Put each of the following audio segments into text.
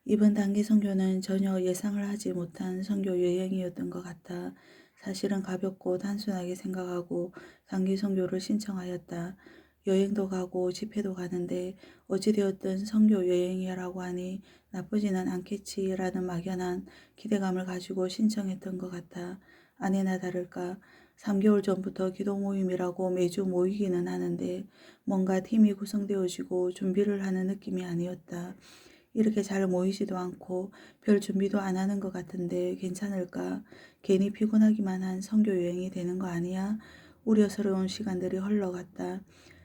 이번 단기 선교는 전혀 예상을 하지 못한 선교 여행이었던 것 같아 사실은 가볍고 단순하게 생각하고 단기 선교를 신청하였다. 여행도 가고 집회도 가는데 어찌되었든 선교 여행이라고 하니 나쁘지는 않겠지라는 막연한 기대감을 가지고 신청했던 것 같아. 아니나 다를까 3개월 전부터 기도 모임이라고 매주 모이기는 하는데 뭔가 팀이 구성되어지고 준비를 하는 느낌이 아니었다. 이렇게 잘 모이지도 않고 별 준비도 안 하는 것 같은데 괜찮을까? 괜히 피곤하기만 한 선교 여행이 되는 거 아니야? 우려스러운 시간들이 흘러갔다.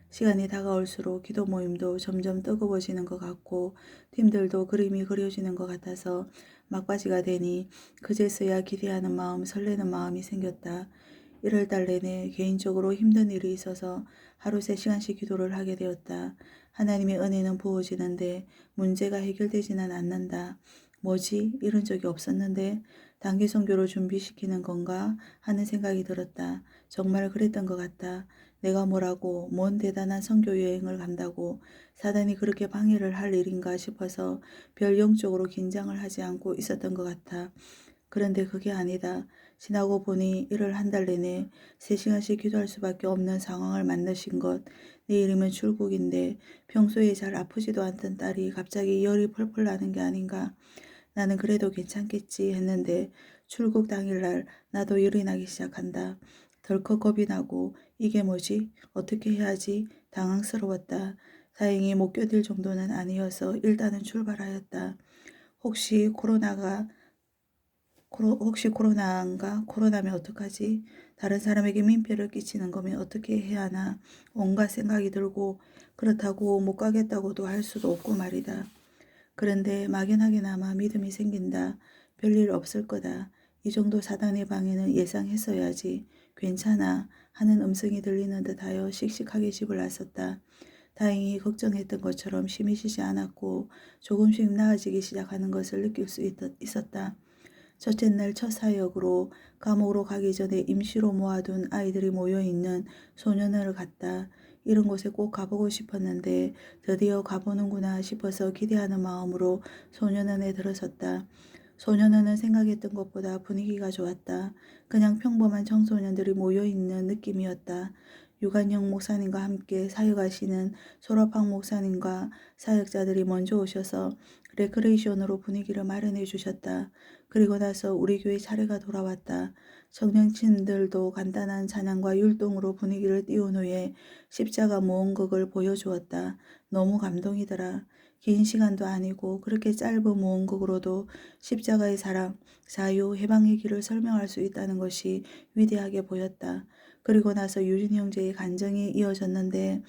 시간이 다가올수록 기도 모임도 점점 뜨거워지는 것 같고 팀들도 그림이 그려지는 것 같아서 막바지가 되니 그제서야 기대하는 마음, 설레는 마음이 생겼다. 1월달 내내 개인적으로 힘든 일이 있어서 하루 3시간씩 기도를 하게 되었다. 하나님의 은혜는 부어지는데 문제가 해결되지는 않는다. 뭐지? 이런 적이 없었는데 단기 선교를 준비시키는 건가 하는 생각이 들었다. 정말 그랬던 것 같다. 내가 뭐라고 먼 대단한 선교 여행을 간다고 사단이 그렇게 방해를 할 일인가 싶어서 별 영적으로 긴장을 하지 않고 있었던 것 같아. 그런데 그게 아니다. 지나고 보니 1월 한 달 내내 3시간씩 기도할 수밖에 없는 상황을 만나신 것. 내일이면 출국인데 평소에 잘 아프지도 않던 딸이 갑자기 열이 펄펄 나는 게 아닌가. 나는 그래도 괜찮겠지 했는데 출국 당일날 나도 열이 나기 시작한다. 덜컥 겁이 나고 이게 뭐지? 어떻게 해야지? 당황스러웠다. 다행히 못 견딜 정도는 아니어서 일단은 출발하였다. 혹시 코로나인가? 코로나면 어떡하지? 다른 사람에게 민폐를 끼치는 거면 어떻게 해야 하나? 온갖 생각이 들고 그렇다고 못 가겠다고도 할 수도 없고 말이다. 그런데 막연하게나마 믿음이 생긴다. 별일 없을 거다. 이 정도 사단의 방해는 예상했어야지. 괜찮아 하는 음성이 들리는 듯하여 씩씩하게 집을 나섰다. 다행히 걱정했던 것처럼 심해지지 않았고 조금씩 나아지기 시작하는 것을 느낄 수 있었다. 첫째 날 첫 사역으로 감옥으로 가기 전에 임시로 모아둔 아이들이 모여있는 소년원을 갔다. 이런 곳에 꼭 가보고 싶었는데 드디어 가보는구나 싶어서 기대하는 마음으로 소년원에 들어섰다. 소년원은 생각했던 것보다 분위기가 좋았다. 그냥 평범한 청소년들이 모여있는 느낌이었다. 유관영 목사님과 함께 사역하시는 소라팡 목사님과 사역자들이 먼저 오셔서 레크레이션으로 분위기를 마련해 주셨다. 그리고 나서 우리 교회 차례가 돌아왔다. 청년층들도 간단한 찬양과 율동으로 분위기를 띄운 후에 십자가 모음극을 보여주었다. 너무 감동이더라. 긴 시간도 아니고 그렇게 짧은 모음극으로도 십자가의 사랑, 자유, 해방의 길을 설명할 수 있다는 것이 위대하게 보였다. 그리고 나서 유진 형제의 간증이 이어졌는데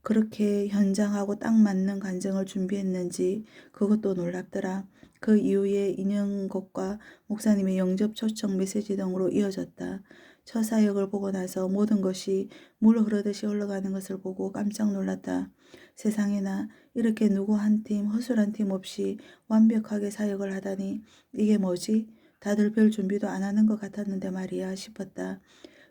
그렇게 현장하고 딱 맞는 간증을 준비했는지 그것도 놀랍더라. 그 이후에 인형곡과 목사님의 영접 초청 메시지 등으로 이어졌다. 첫 사역을 보고 나서 모든 것이 물 흐르듯이 흘러가는 것을 보고 깜짝 놀랐다. 세상에나 이렇게 누구 한 팀, 허술한 팀 없이 완벽하게 사역을 하다니 이게 뭐지? 다들 별 준비도 안 하는 것 같았는데 말이야 싶었다.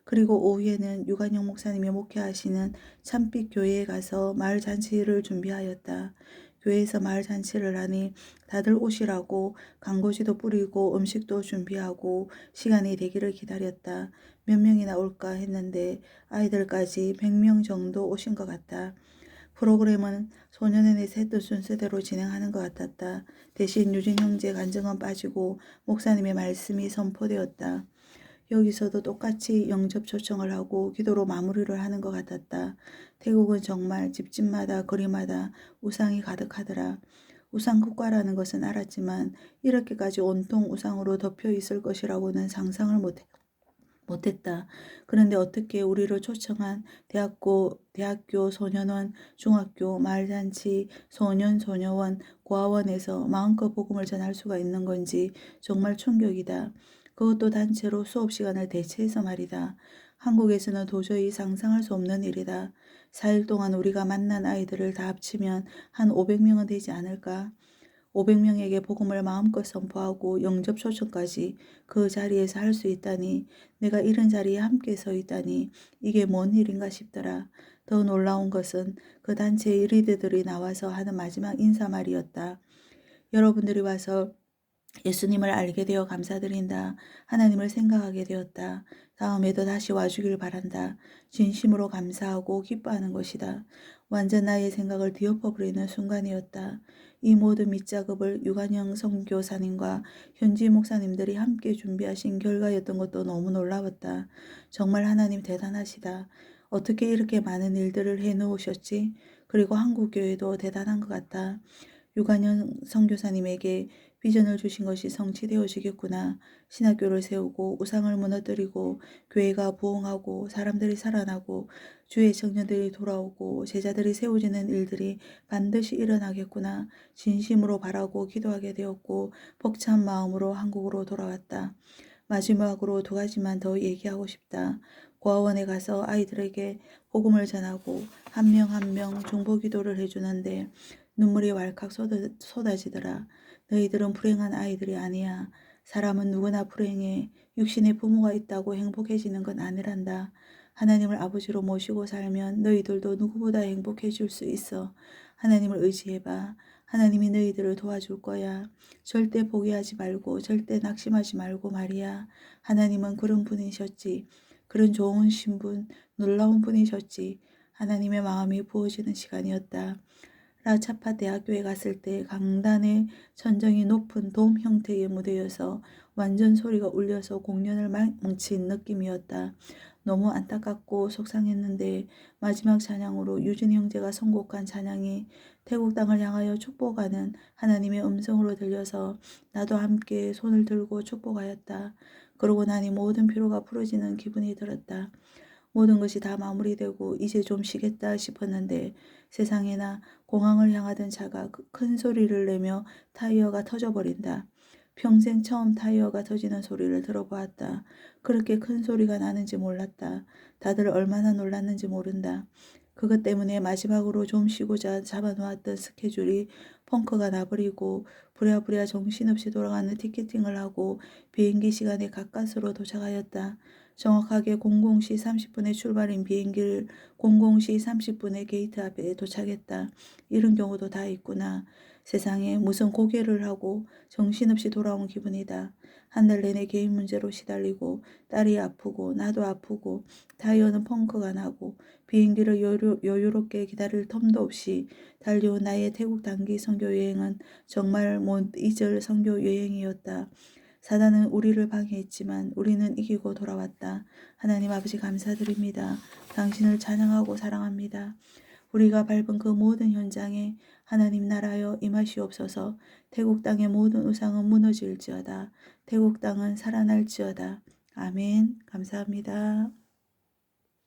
그리고 오후에는 유관영 목사님이 목회하시는 참빛 교회에 가서 마을 잔치를 준비하였다. 교회에서 마을 잔치를 하니 다들 오시라고 광고지도 뿌리고 음식도 준비하고 시간이 되기를 기다렸다. 몇 명이나 올까 했는데 아이들까지 100명 정도 오신 것 같다. 프로그램은 소년원의 세트 순서대로 진행하는 것 같았다. 대신 유진 형제 간증은 빠지고 목사님의 말씀이 선포되었다. 여기서도 똑같이 영접 초청을 하고 기도로 마무리를 하는 것 같았다. 태국은 정말 집집마다 거리마다 우상이 가득하더라. 우상 국가라는 것은 알았지만 이렇게까지 온통 우상으로 덮여 있을 것이라고는 상상을 못했다. 그런데 어떻게 우리를 초청한 대학교 소년원, 중학교, 마을잔치, 소년, 소녀원, 고아원에서 마음껏 복음을 전할 수가 있는 건지 정말 충격이다. 그것도 단체로 수업 시간을 대체해서 말이다. 한국에서는 도저히 상상할 수 없는 일이다. 4일 동안 우리가 만난 아이들을 다 합치면 한 500명은 되지 않을까? 500명에게 복음을 마음껏 선포하고 영접 초청까지 그 자리에서 할 수 있다니, 내가 이런 자리에 함께 서 있다니 이게 뭔 일인가 싶더라. 더 놀라운 것은 그 단체의 리더들이 나와서 하는 마지막 인사말이었다. 여러분들이 와서 예수님을 알게 되어 감사드린다. 하나님을 생각하게 되었다. 다음에도 다시 와주길 바란다. 진심으로 감사하고 기뻐하는 것이다. 완전 나의 생각을 뒤엎어버리는 순간이었다. 이 모든 밑작업을 유관영 선교사님과 현지 목사님들이 함께 준비하신 결과였던 것도 너무 놀라웠다. 정말 하나님 대단하시다. 어떻게 이렇게 많은 일들을 해놓으셨지? 그리고 한국교회도 대단한 것 같다. 유관영 선교사님에게 비전을 주신 것이 성취되어지겠구나. 신학교를 세우고 우상을 무너뜨리고 교회가 부흥하고 사람들이 살아나고 주의 청년들이 돌아오고 제자들이 세워지는 일들이 반드시 일어나겠구나. 진심으로 바라고 기도하게 되었고 벅찬 마음으로 한국으로 돌아왔다. 마지막으로 두 가지만 더 얘기하고 싶다. 고아원에 가서 아이들에게 복음을 전하고 한 명 한 명 중보 기도를 해주는데 눈물이 왈칵 쏟아지더라. 너희들은 불행한 아이들이 아니야. 사람은 누구나 불행해. 육신의 부모가 있다고 행복해지는 건 아니란다. 하나님을 아버지로 모시고 살면 너희들도 누구보다 행복해질 수 있어. 하나님을 의지해봐. 하나님이 너희들을 도와줄 거야. 절대 포기하지 말고 절대 낙심하지 말고 말이야. 하나님은 그런 분이셨지. 그런 좋은 신분, 놀라운 분이셨지. 하나님의 마음이 부어지는 시간이었다. 라차파 대학교에 갔을 때 강단의 천정이 높은 돔 형태의 무대여서 완전 소리가 울려서 공연을 망친 느낌이었다. 너무 안타깝고 속상했는데 마지막 찬양으로 유진 형제가 선곡한 찬양이 태국 땅을 향하여 축복하는 하나님의 음성으로 들려서 나도 함께 손을 들고 축복하였다. 그러고 나니 모든 피로가 풀어지는 기분이 들었다. 모든 것이 다 마무리되고 이제 좀 쉬겠다 싶었는데 세상에나 공항을 향하던 차가 큰 소리를 내며 타이어가 터져버린다. 평생 처음 타이어가 터지는 소리를 들어보았다. 그렇게 큰 소리가 나는지 몰랐다. 다들 얼마나 놀랐는지 모른다. 그것 때문에 마지막으로 좀 쉬고자 잡아놓았던 스케줄이 펑크가 나버리고 부랴부랴 정신없이 돌아가는 티켓팅을 하고 비행기 시간에 가까스로 도착하였다. 정확하게 00시 30분에 출발인 비행기를 00시 30분에 게이트 앞에 도착했다. 이런 경우도 다 있구나. 세상에 무슨 고개를 하고 정신없이 돌아온 기분이다. 한 달 내내 개인 문제로 시달리고 딸이 아프고 나도 아프고 타이어는 펑크가 나고 비행기를 여유롭게 기다릴 텀도 없이 달려온 나의 태국 단기 선교 여행은 정말 못 잊을 선교 여행이었다. 사단은 우리를 방해했지만 우리는 이기고 돌아왔다. 하나님 아버지 감사드립니다. 당신을 찬양하고 사랑합니다. 우리가 밟은 그 모든 현장에 하나님 나라여 임하시옵소서. 태국 땅의 모든 우상은 무너질지어다. 태국 땅은 살아날지어다. 아멘. 감사합니다.